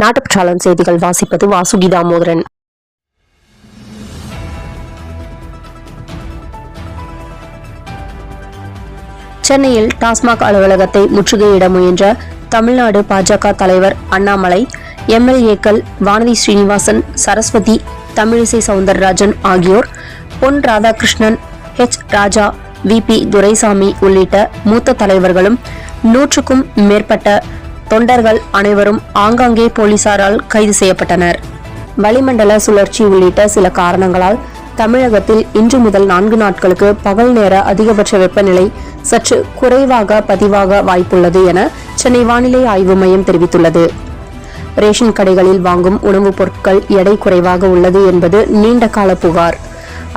நாட்டுப்பற்றாளன் செய்திகள் வாசிப்பது வாசுகி தாமோதரன். சென்னையில் டாஸ்மாக் அலுவலகத்தை முற்றுகையிட முயன்ற தமிழ்நாடு பாஜக தலைவர் அண்ணாமலை, எம்எல்ஏக்கள் வானதி ஸ்ரீனிவாசன், சரஸ்வதி, தமிழிசை சவுந்தரராஜன் ஆகியோர், பொன் ராதாகிருஷ்ணன், ஹெச் ராஜா, வி.பி. துரைசாமி உள்ளிட்ட மூத்த தலைவர்களும் 100க்கும் மேற்பட்ட தொண்டர்கள் அனைவரும் ஆங்காங்கே போலீசாரால் கைது செய்யப்பட்டனர். வளிமண்டல சுழற்சி உள்ளிட்ட சில காரணங்களால் தமிழகத்தில் இன்று முதல் 4 நாட்களுக்கு பகல் நேர அதிகபட்ச வெப்பநிலை சற்று குறைவாக பதிவாக வாய்ப்புள்ளது என சென்னை வானிலை ஆய்வு மையம் தெரிவித்துள்ளது. ரேஷன் கடைகளில் வாங்கும் உணவுப் பொருட்கள் எடை குறைவாக உள்ளது என்பது நீண்ட கால புகார்.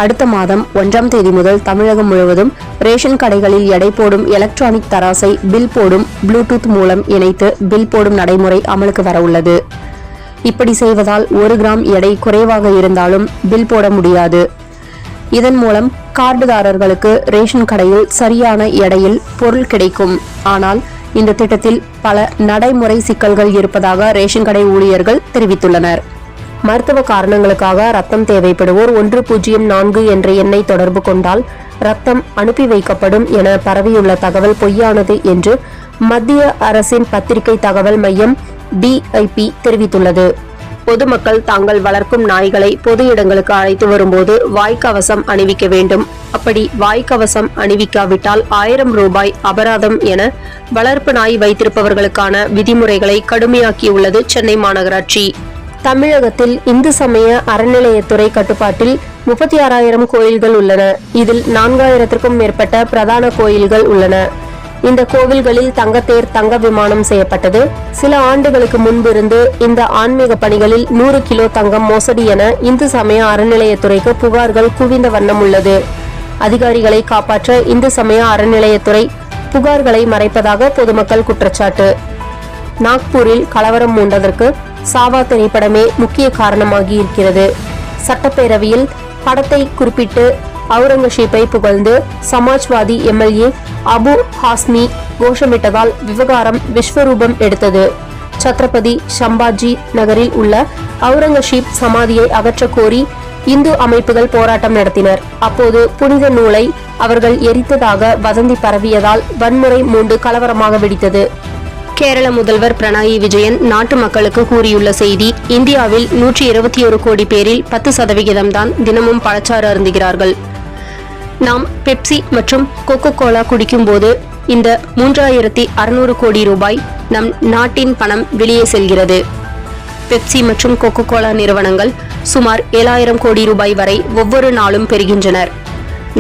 அடுத்த மாதம் 1ஆம் தேதி முதல் தமிழகம் முழுவதும் ரேஷன் கடைகளில் எடை போடும் எலக்ட்ரானிக் தராசை பில் போடும் ப்ளூடூத் மூலம் இணைத்து பில் போடும் நடைமுறை அமலுக்கு வர உள்ளது. இப்படி செய்வதால் 1 கிராம் எடை குறைவாக இருந்தாலும் பில் போட முடியாது. இதன் மூலம் கார்டுதாரர்களுக்கு ரேஷன் கடையில் சரியான எடையில் பொருள் கிடைக்கும். ஆனால் இந்த திட்டத்தில் பல நடைமுறை சிக்கல்கள் இருப்பதாக ரேஷன் கடை ஊழியர்கள் தெரிவித்துள்ளனர். மருத்துவ காரணங்களுக்காக ரத்தம் தேவைப்படுவோர் 104 என்ற எண்ணை தொடர்பு கொண்டால் ரத்தம் அனுப்பி வைக்கப்படும் என பரவியுள்ள தகவல் பொய்யானது என்று மத்திய அரசின் பத்திரிகை தகவல் மையம் DIP தெரிவித்துள்ளது. பொதுமக்கள் தாங்கள் வளர்க்கும் நாய்களை பொது இடங்களுக்கு அழைத்து வரும்போது வாய்க்கவசம் அணிவிக்க வேண்டும். அப்படி வாய்க்கவசம் அணிவிக்காவிட்டால் 1000 ரூபாய் அபராதம் என வளர்ப்பு நாய் வைத்திருப்பவர்களுக்கான விதிமுறைகளை கடுமையாக்கியுள்ளது சென்னை மாநகராட்சி. தமிழகத்தில் இந்து சமய அறநிலையத்துறை கட்டுப்பாட்டில் 36,000 கோயில்கள் உள்ளன. இதில் 4,000க்கும் மேற்பட்ட பிரதான கோயில்கள் உள்ளன. இந்த கோவில்களில் தங்கத்தேர், தங்க விமானம் செய்யப்பட்டது. சில ஆண்டுகளுக்கு முன்பிருந்து இந்த ஆன்மீக பணிகளில் 100 கிலோ தங்கம் மோசடி என இந்து சமய அறநிலையத்துறைக்கு புகார்கள் குவிந்த வண்ணம் உள்ளது. அதிகாரிகளை காப்பாற்ற இந்து சமய அறநிலையத்துறை புகார்களை மறைப்பதாக பொதுமக்கள் குற்றச்சாட்டு. நாக்பூரில் கலவரம் மூண்டதற்கு சாவா திரைப்படமே முக்கிய காரணமாகி இருக்கிறது. சட்டப்பேரவையில் படத்தை குறிப்பிட்டு அவுரங்கசீப்பை புகழ்ந்து சமாஜ்வாதி MLA அபு ஹாஸ்மி கோஷமிட்டதால் விவகாரம் விஸ்வரூபம் எடுத்தது. சத்ரபதி சம்பாஜி நகரில் உள்ள அவுரங்கசீப் சமாதியை அகற்ற கோரி இந்து அமைப்புகள் போராட்டம் நடத்தினர். அப்போது புனித நூலை அவர்கள் எரித்ததாக வதந்தி பரவியதால் வன்முறை மூண்டு கலவரமாக வெடித்தது. கேரள முதல்வர் பினராயி விஜயன் நாட்டு மக்களுக்கு கூறியுள்ள செய்தி: இந்தியாவில் 121 கோடி பேரில் 10% தான் தினமும் பழச்சாறு அருந்துகிறார்கள். நாம் பெப்சி மற்றும் கோகோ கோலா குடிக்கும் போது இந்த 3600 கோடி ரூபாய் நம் நாட்டின் பணம் வெளியே செல்கிறது. பெப்சி மற்றும் கோகோ கோலா நிறுவனங்கள் சுமார் 7000 கோடி ரூபாய் வரை ஒவ்வொரு நாளும் பெறுகின்றனர்.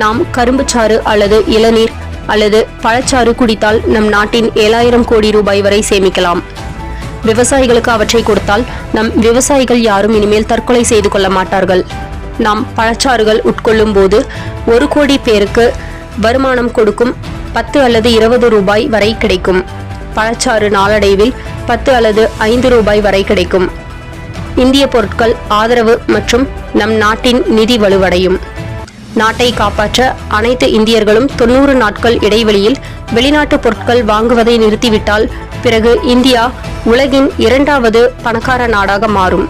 நாம் கரும்புச்சாறு அல்லது இளநீர் அல்லது பழச்சாறு குடித்தால் நம் நாட்டின் 7000 கோடி ரூபாய் வரை சேமிக்கலாம். விவசாயிகளுக்கு அவற்றை கொடுத்தால் நம் விவசாயிகள் யாரும் இனிமேல் தற்கொலை செய்து கொள்ள மாட்டார்கள். நாம் பழச்சாறுகள் உட்கொள்ளும் போது 1 கோடி பேருக்கு வருமானம் கொடுக்கும் 10 அல்லது 20 ரூபாய் வரை கிடைக்கும். பழச்சாறு நாளடைவில் 10 அல்லது 5 ரூபாய் வரை கிடைக்கும். இந்திய பொருட்கள் ஆதரவு மற்றும் நம் நாட்டின் நிதி வலுவடையும். நாட்டை காப்பாற்ற அனைத்து இந்தியர்களும் 90 நாட்கள் இடைவெளியில் வெளிநாட்டு பொருட்கள் வாங்குவதை நிறுத்திவிட்டால் பிறகு இந்தியா உலகின் 2வது பணக்கார நாடாக மாறும்.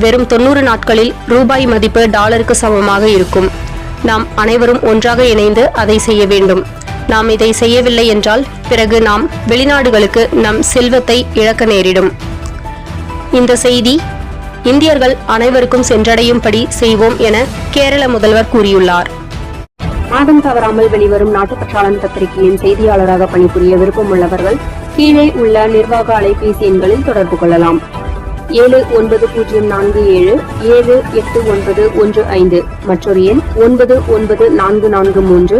வெறும் 90 நாட்களில் ரூபாய் மதிப்பு டாலருக்கு சமமாக இருக்கும். நாம் அனைவரும் ஒன்றாக இணைந்து அதை செய்ய வேண்டும். நாம் இதை செய்யவில்லை என்றால் பிறகு நாம் வெளிநாடுகளுக்கு நம் செல்வத்தை இழக்க நேரிடும். இந்த செய்தி இந்தியர்கள் அனைவருக்கும் சென்றடையும்படி செய்வோம் என கேரள முதல்வர் கூறியுள்ளார். மாதம் தவறாமல் வெளிவரும் நாட்டுப்பற்றாளன் பத்திரிகையின் செய்தியாளராக பணிபுரிய விருப்பம் உள்ளவர்கள் கீழே உள்ள நிர்வாக அலைபேசி எண்களில் தொடர்பு கொள்ளலாம். 7947789115 மற்றொரு எண் 994434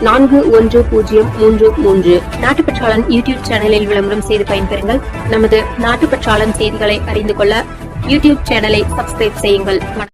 410033. நாட்டுப்பற்றாளன் யூடியூப் சேனலில் விளம்பரம் செய்து பயன்பெறுங்கள். நமது நாட்டுப்பற்றாளன் செய்திகளை அறிந்து கொள்ள யூடியூப் சேனலை சப்ஸ்கிரைப் செய்யுங்கள்.